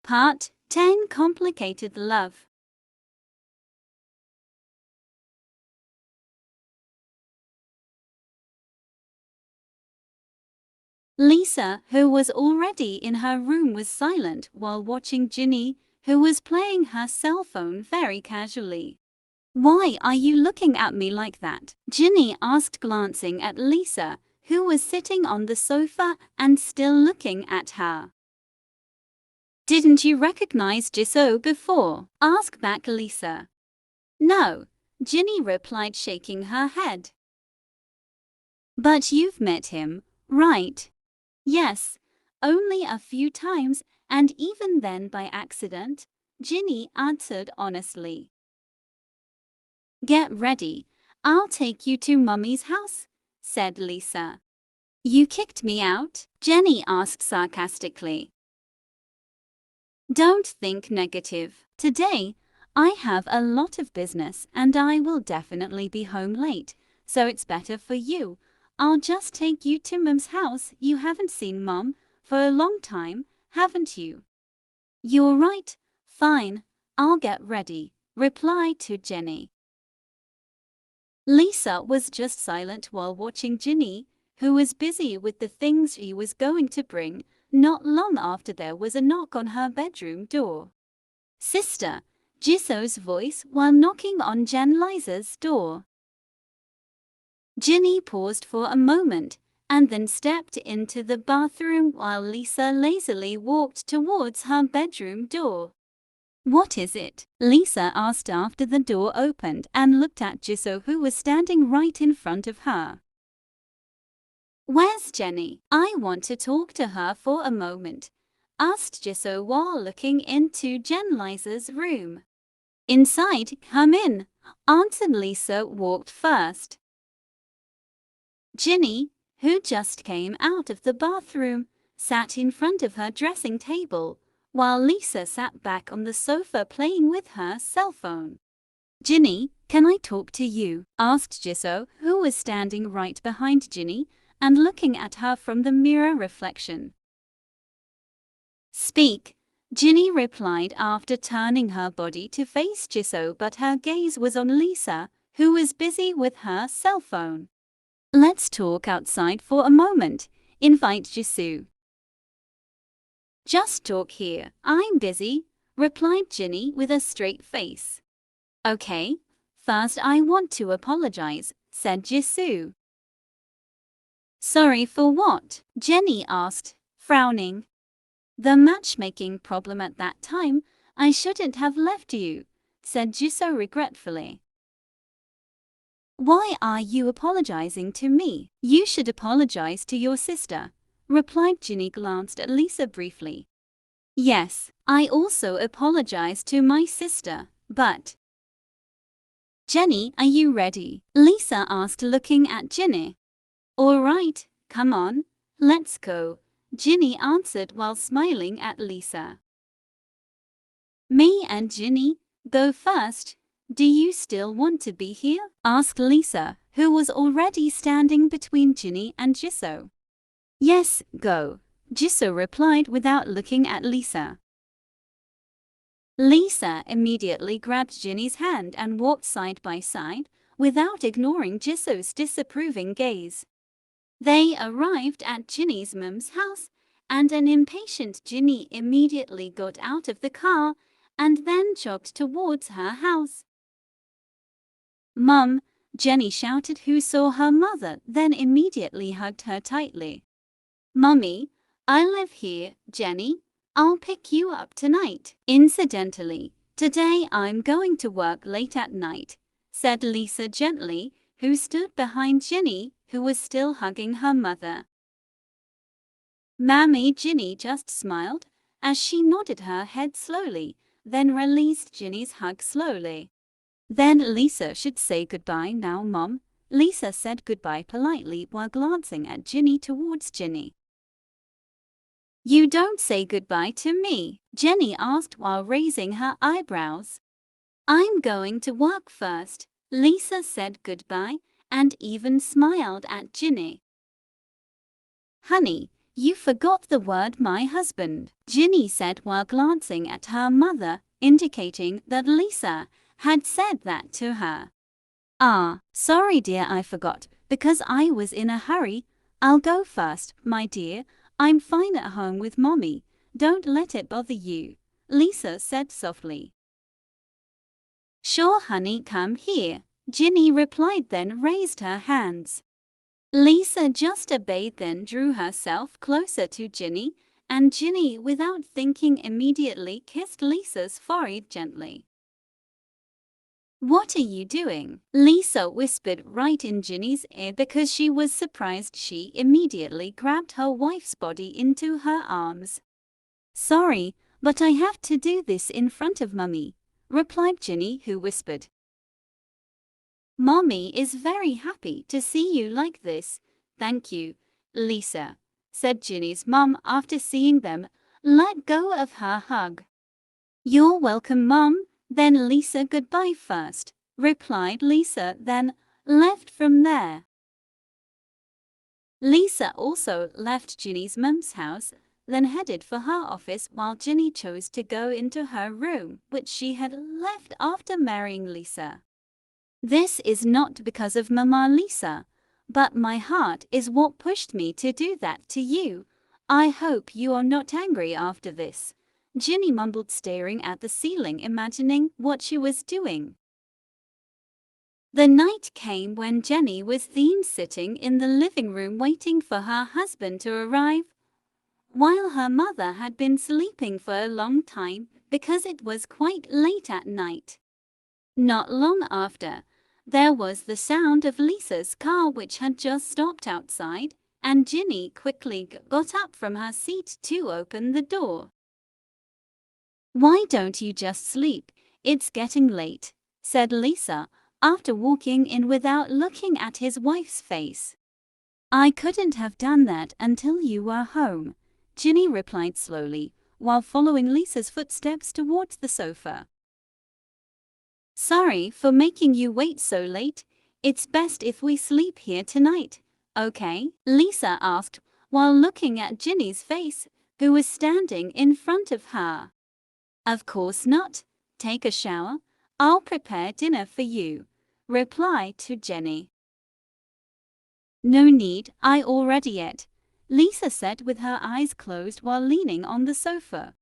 Part 10 Complicated Love. Lisa, who was already in her room, was silent while watching Ginny, who was playing her cell phone very casually. "Why are you looking at me like that?" Ginny asked, glancing at Lisa, who was sitting on the sofa and still looking at her. "Didn't you recognize Jisoo before?" asked back Lisa. "No," Ginny replied, shaking her head. "But you've met him, right?" "Yes, only a few times, and even then by accident," Ginny answered honestly. "Get ready, I'll take you to Mummy's house," said Lisa. "You kicked me out?" Jenny asked sarcastically. "Don't think negative. Today, I have a lot of business and I will definitely be home late, so it's better for you. I'll just take you to Mum's house. You haven't seen Mum for a long time, haven't you?" "You're right. Fine, I'll get ready," replied to Jenny. Lisa was just silent while watching Ginny, who was busy with the things she was going to bring. Not long after, there was a knock on her bedroom door. "Sister," Jisoo's voice while knocking on Jenlisa's door. Ginny paused for a moment and then stepped into the bathroom while Lisa lazily walked towards her bedroom door. "What is it?" Lisa asked after the door opened and looked at Jisoo, who was standing right in front of her. "Where's Jenny? I want to talk to her for a moment," asked Jisoo while looking into Jenlisa's room. "Inside, come in," answered Lisa. Walked first. Ginny, who just came out of the bathroom, sat in front of her dressing table, while Lisa sat back on the sofa playing with her cell phone. "Ginny, can I talk to you?" asked Jisoo, who was standing right behind Ginny and looking at her from the mirror reflection. "Speak," Ginny replied after turning her body to face Jisoo, but her gaze was on Lisa, who was busy with her cell phone. "Let's talk outside for a moment," invited Jisoo. "Just talk here, I'm busy," replied Ginny with a straight face. "Okay, first I want to apologize," said Jisoo. "Sorry for what?" Jenny asked, frowning. "The matchmaking problem at that time. I shouldn't have left you," said Jisoo regretfully. "Why are you apologizing to me? You should apologize to your sister," replied Ginny, glanced at Lisa briefly. "Yes, I also apologize to my sister, but—" "Jenny, are you ready?" Lisa asked, looking at Ginny. "All right, come on, let's go," Ginny answered while smiling at Lisa. "Me and Ginny go first. Do you still want to be here?" asked Lisa, who was already standing between Ginny and Jisoo. "Yes, go," Jisoo replied without looking at Lisa. Lisa immediately grabbed Ginny's hand and walked side by side, without ignoring Jisoo's disapproving gaze. They arrived at Ginny's mum's house, and an impatient Ginny immediately got out of the car and then jogged towards her house. "Mum!" Jenny shouted, who saw her mother, then immediately hugged her tightly. "Mummy, I live here, Jenny. I'll pick you up tonight. Incidentally, today I'm going to work late at night," said Lisa gently, who stood behind Ginny, who was still hugging her mother. "Mammy," Ginny just smiled as she nodded her head slowly, then released Ginny's hug slowly. "Then Lisa should say goodbye now, Mom." Lisa said goodbye politely while glancing at Ginny towards Ginny. "You don't say goodbye to me?" Jenny asked while raising her eyebrows. "I'm going to work first." Lisa said goodbye and even smiled at Ginny. "Honey, You forgot the word my husband, Ginny said while glancing at her mother, indicating that Lisa had said that to her. Ah, sorry dear, I forgot, because I was in a hurry. I'll go first, my dear. I'm fine at home with Mommy. Don't let it bother you, Lisa said softly. Sure honey, come here, Ginny replied, then raised her hands. Lisa just obeyed, then drew herself closer to Ginny, and Ginny, without thinking, immediately kissed Lisa's forehead gently. What are you doing? Lisa whispered right in Ginny's ear because she was surprised. She immediately grabbed her wife's body into her arms. Sorry, but I have to do this in front of Mummy, replied Ginny, who whispered. Mommy is very happy to see you like this. Thank you, Lisa, said Ginny's mum after seeing them let go of her hug. You're welcome, Mum. Then Lisa, goodbye first, replied Lisa, then left from there. Lisa also left Ginny's mum's house, then headed for her office, while Ginny chose to go into her room, which she had left after marrying Lisa. This is not because of Mama Lisa, but my heart is what pushed me to do that to you. I hope you are not angry after this, Ginny mumbled, staring at the ceiling, imagining what she was doing. The night came when Jenny was then sitting in the living room waiting for her husband to arrive, while her mother had been sleeping for a long time because it was quite late at night. Not long after, there was the sound of Lisa's car, which had just stopped outside, and Ginny quickly got up from her seat to open the door. Why don't you just sleep? It's getting late, said Lisa, after walking in without looking at his wife's face. I couldn't have done that until you were home, Ginny replied slowly, while following Lisa's footsteps towards the sofa. Sorry for making you wait so late. It's best if we sleep here tonight, okay? Lisa asked, while looking at Ginny's face, who was standing in front of her. Of course not. Take a shower. I'll prepare dinner for you, replied to Jenny. No need, I already ate, Lisa said with her eyes closed while leaning on the sofa.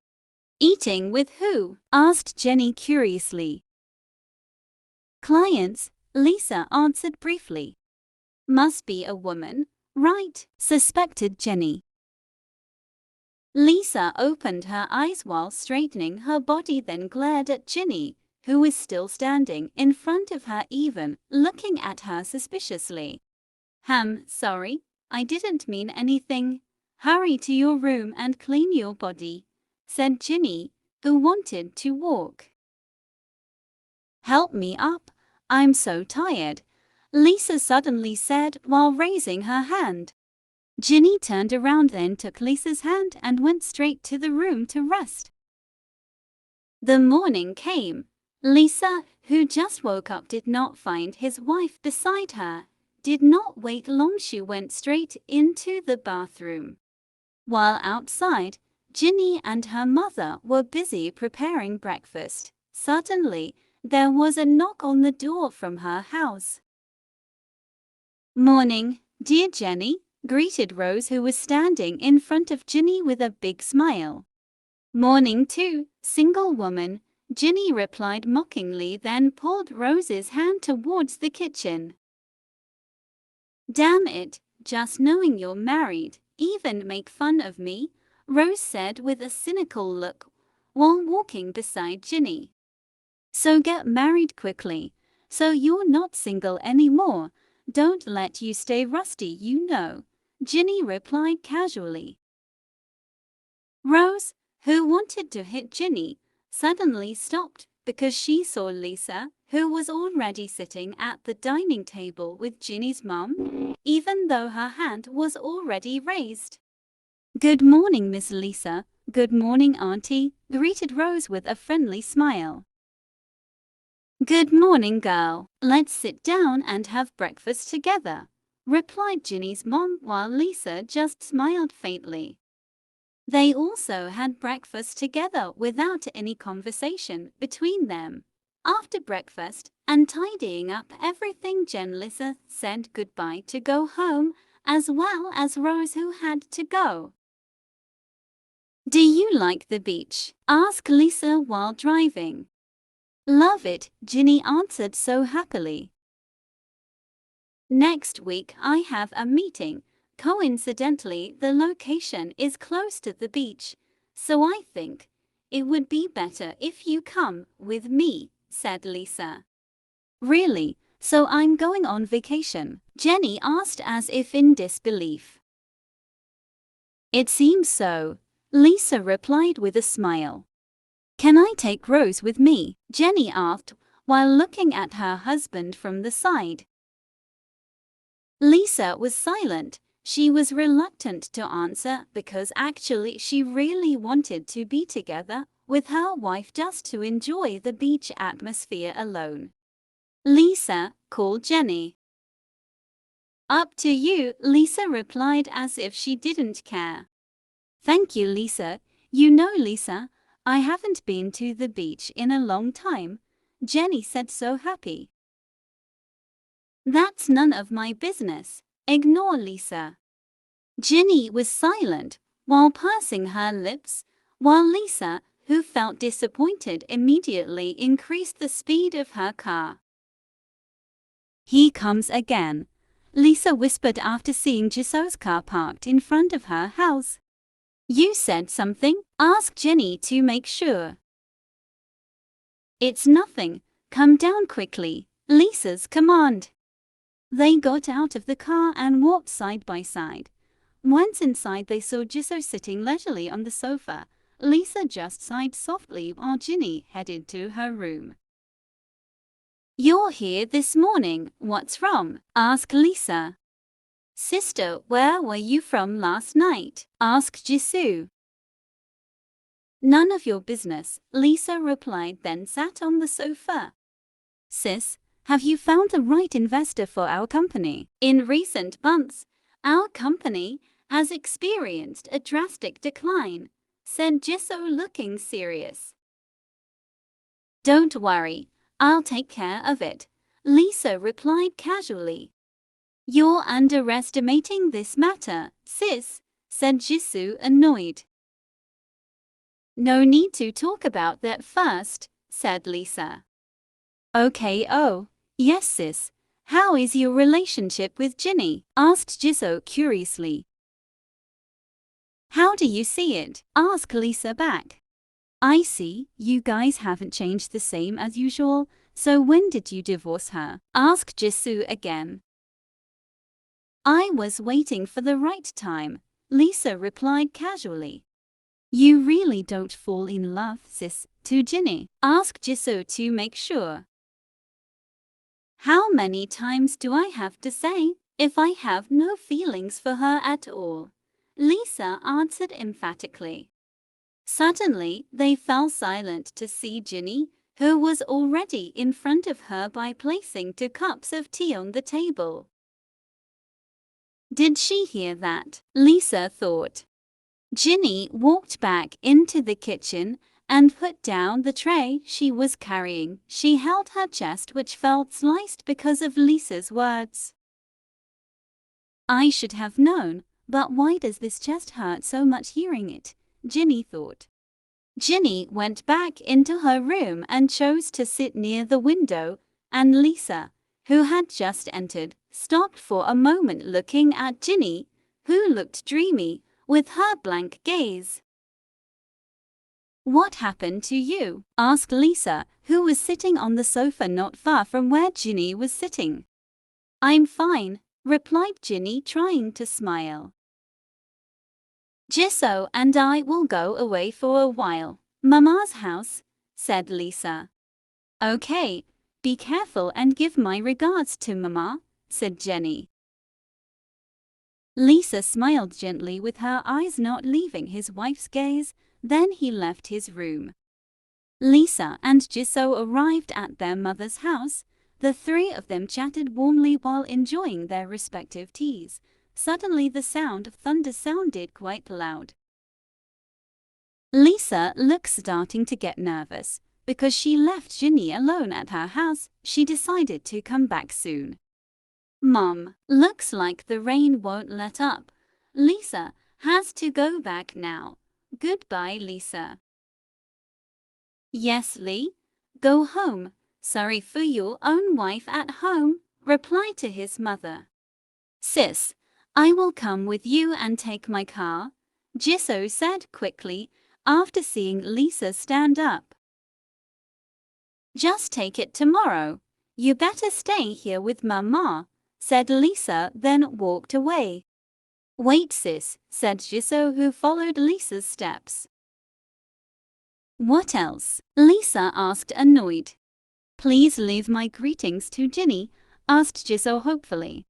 Eating with who? Asked Jenny curiously. Clients, Lisa answered briefly. Must be a woman, right? Suspected Jenny. Lisa opened her eyes while straightening her body, then glared at Ginny, who was still standing in front of her, even looking at her suspiciously. Sorry, I didn't mean anything. Hurry to your room and clean your body, said Ginny, who wanted to walk. Help me up, I'm so tired, Lisa suddenly said while raising her hand. Ginny turned around, then took Lisa's hand and went straight to the room to rest. The morning came. Lisa, who just woke up, did not find his wife beside her. Did not wait long, she went straight into the bathroom. While outside, Ginny and her mother were busy preparing breakfast. Suddenly, there was a knock on the door from her house. Morning, dear Jenny, greeted Rose, who was standing in front of Ginny with a big smile. Morning too, single woman, Ginny replied mockingly, then pulled Rose's hand towards the kitchen. Damn it, just knowing you're married, even make fun of me, Rose said with a cynical look while walking beside Ginny. So get married quickly, so you're not single anymore. Don't let you stay rusty, you know, Ginny replied casually. Rose, who wanted to hit Ginny, suddenly stopped because she saw Lisa, who was already sitting at the dining table with Ginny's mum, even though her hand was already raised. Good morning, Miss Lisa. Good morning, Auntie, greeted Rose with a friendly smile. Good morning, girl. Let's sit down and have breakfast together, replied Ginny's mom, while Lisa just smiled faintly. They also had breakfast together without any conversation between them. After breakfast and tidying up everything, Jenlisa said goodbye to go home, as well as Rose, who had to go. "Do you like the beach?" asked Lisa while driving. "Love it," Ginny answered so happily. "Next week I have a meeting. Coincidentally, the location is close to the beach, so I think it would be better if you come with me," said Lisa. "Really? So I'm going on vacation?" Jenny asked, as if in disbelief. "It seems so," Lisa replied with a smile. "Can I take Rose with me?" Jenny asked, while looking at her husband from the side. Lisa was silent. She was reluctant to answer because actually she really wanted to be together with her wife just to enjoy the beach atmosphere alone. Lisa called Jenny. "Up to you," Lisa replied, as if she didn't care. "Thank you, Lisa. You know, Lisa, I haven't been to the beach in a long time," Jenny said, so happy. "That's none of my business. Ignore Lisa." Ginny was silent while pursing her lips, while Lisa, who felt disappointed, immediately increased the speed of her car. "He comes again," Lisa whispered after seeing Jisoo's car parked in front of her house. "You said something?" asked Jenny to make sure. "It's nothing. Come down quickly," Lisa's command. They got out of the car and walked side by side. Once inside, they saw Jisoo sitting leisurely on the sofa. Lisa just sighed softly while Ginny headed to her room. "You're here this morning. What's wrong?" asked Lisa. "Sister, where were you from last night?" asked Jisoo. "None of your business," Lisa replied, then sat on the sofa. "Sis, have you found the right investor for our company? In recent months, our company has experienced a drastic decline," said Jisoo, looking serious. "Don't worry, I'll take care of it," Lisa replied casually. "You're underestimating this matter, sis," said Jisoo, annoyed. "No need to talk about that first," said Lisa. "Okay, oh, yes sis. How is your relationship with Ginny?" asked Jisoo curiously. "How do you see it?" asked Lisa back. "I see you guys haven't changed, the same as usual. So when did you divorce her?" asked Jisoo again. "I was waiting for the right time," Lisa replied casually. "You really don't fall in love, sis, to Ginny?" asked Jisoo to make sure. "How many times do I have to say, if I have no feelings for her at all?" Lisa answered emphatically. Suddenly, they fell silent to see Ginny, who was already in front of her by placing 2 cups of tea on the table. Did she hear that? Lisa thought. Ginny walked back into the kitchen and put down the tray she was carrying. She held her chest, which felt sliced because of Lisa's words. "I should have known, but why does this chest hurt so much hearing it?" Ginny thought. Ginny went back into her room and chose to sit near the window, and Lisa, who had just entered, stopped for a moment looking at Ginny, who looked dreamy, with her blank gaze. "What happened to you?" asked Lisa, who was sitting on the sofa not far from where Ginny was sitting. "I'm fine," replied Ginny, trying to smile. "Jisoo and I will go away for a while. Mama's house," said Lisa. "Okay, be careful and give my regards to Mama," said Jenny. Lisa smiled gently, with her eyes not leaving his wife's gaze. Then he left his room. Lisa and Jisoo arrived at their mother's house. The three of them chatted warmly while enjoying their respective teas. Suddenly the sound of thunder sounded quite loud. Lisa looked starting to get nervous. Because she left Ginny alone at her house, she decided to come back soon. Mom, looks like the rain won't let up. Lisa has to go back now. Goodbye, Lisa. Yes, Lee. Go home. Sorry for your own wife at home, replied to his mother. Sis, I will come with you and take my car, Jisoo said quickly, after seeing Lisa stand up. Just take it tomorrow. You better stay here with Mama, said Lisa, then walked away. Wait, sis, said Jisoo, who followed Lisa's steps. What else? Lisa asked, annoyed. Please leave my greetings to Ginny, asked Jisoo hopefully.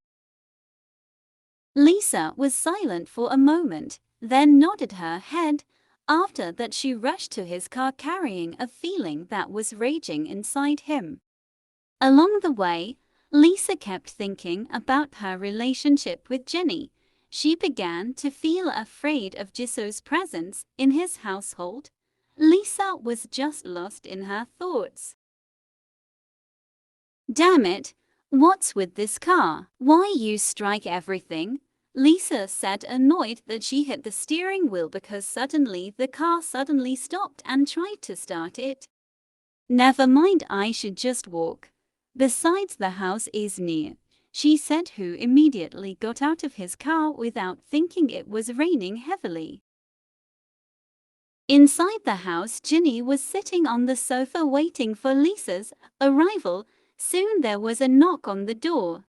Lisa was silent for a moment, then nodded her head. After that she rushed to his car carrying a feeling that was raging inside him. Along the way, Lisa kept thinking about her relationship with Ginny. She began to feel afraid of Jisoo's presence in his household. Lisa was just lost in her thoughts. Damn it, what's with this car? Why you strike everything? Lisa said, annoyed that she hit the steering wheel because suddenly the car suddenly stopped and tried to start it. Never mind, I should just walk. Besides, the house is near, she said, who immediately got out of his car without thinking it was raining heavily. Inside the house, Ginny was sitting on the sofa waiting for Lisa's arrival. Soon there was a knock on the door.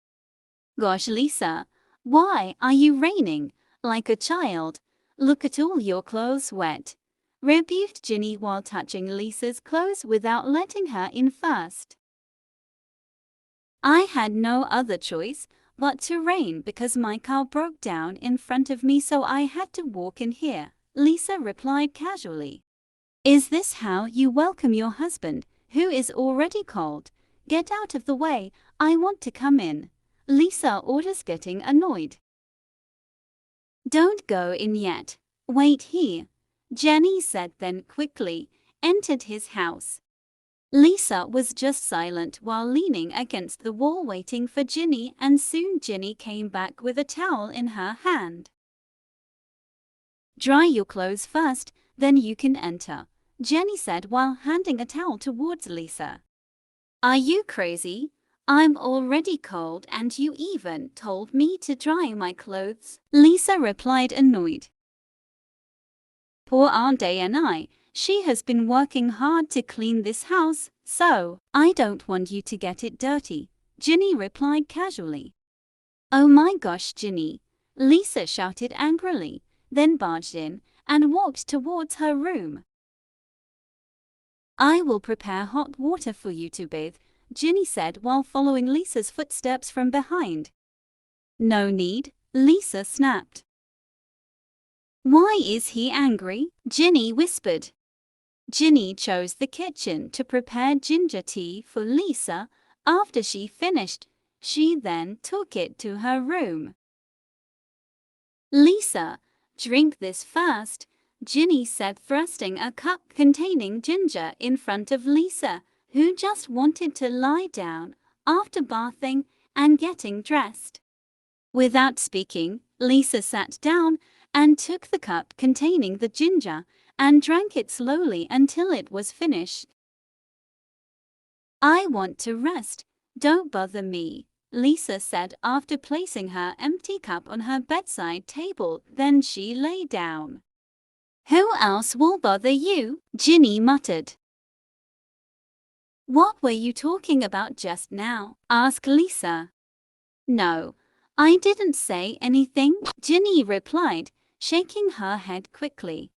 Gosh, Lisa, why are you raining like a child? Look at all your clothes wet, rebuked Ginny while touching Lisa's clothes without letting her in first. I had no other choice but to rain because my car broke down in front of me, so I had to walk in here, Lisa replied casually. Is this how you welcome your husband, who is already cold? Get out of the way, I want to come in, Lisa orders, getting annoyed. Don't go in yet, wait here, Jenny said, then quickly entered his house. Lisa was just silent while leaning against the wall waiting for Ginny, and soon Ginny came back with a towel in her hand. Dry your clothes first, then you can enter, Jenny said while handing a towel towards Lisa. Are you crazy? I'm already cold and you even told me to dry my clothes, Lisa replied, annoyed. Poor Aunt Diana, she has been working hard to clean this house, so I don't want you to get it dirty, Ginny replied casually. Oh my gosh, Ginny, Lisa shouted angrily, then barged in and walked towards her room. I will prepare hot water for you to bathe, Ginny said while following Lisa's footsteps from behind. No need, Lisa snapped. Why is he angry? Ginny whispered. Ginny chose the kitchen to prepare ginger tea for Lisa. After she finished, she then took it to her room. Lisa, drink this first, Ginny said, thrusting a cup containing ginger in front of Lisa, who just wanted to lie down after bathing and getting dressed. Without speaking, Lisa sat down and took the cup containing the ginger and drank it slowly until it was finished. I want to rest, don't bother me, Lisa said after placing her empty cup on her bedside table. Then she lay down. Who else will bother you? Ginny muttered. What were you talking about just now? Asked Lisa. No, I didn't say anything, Ginny replied, shaking her head quickly.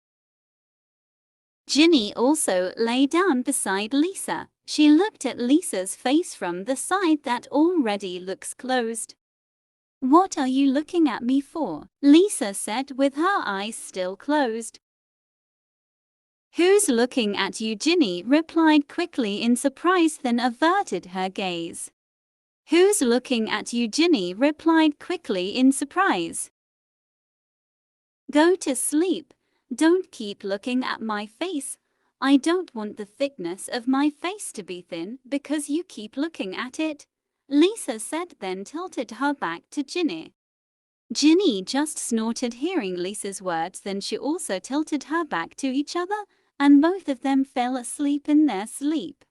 Ginny also lay down beside Lisa. She looked at Lisa's face from the side that already looks closed. What are you looking at me for? Lisa said with her eyes still closed. Who's looking at you? Ginny replied quickly in surprise, then averted her gaze. Who's looking at you? Ginny replied quickly in surprise. Go to sleep. Don't keep looking at my face. I don't want the thickness of my face to be thin because you keep looking at it, Lisa said, then tilted her back to Ginny. Ginny just snorted hearing Lisa's words, then she also tilted her back to each other, and both of them fell asleep in their sleep.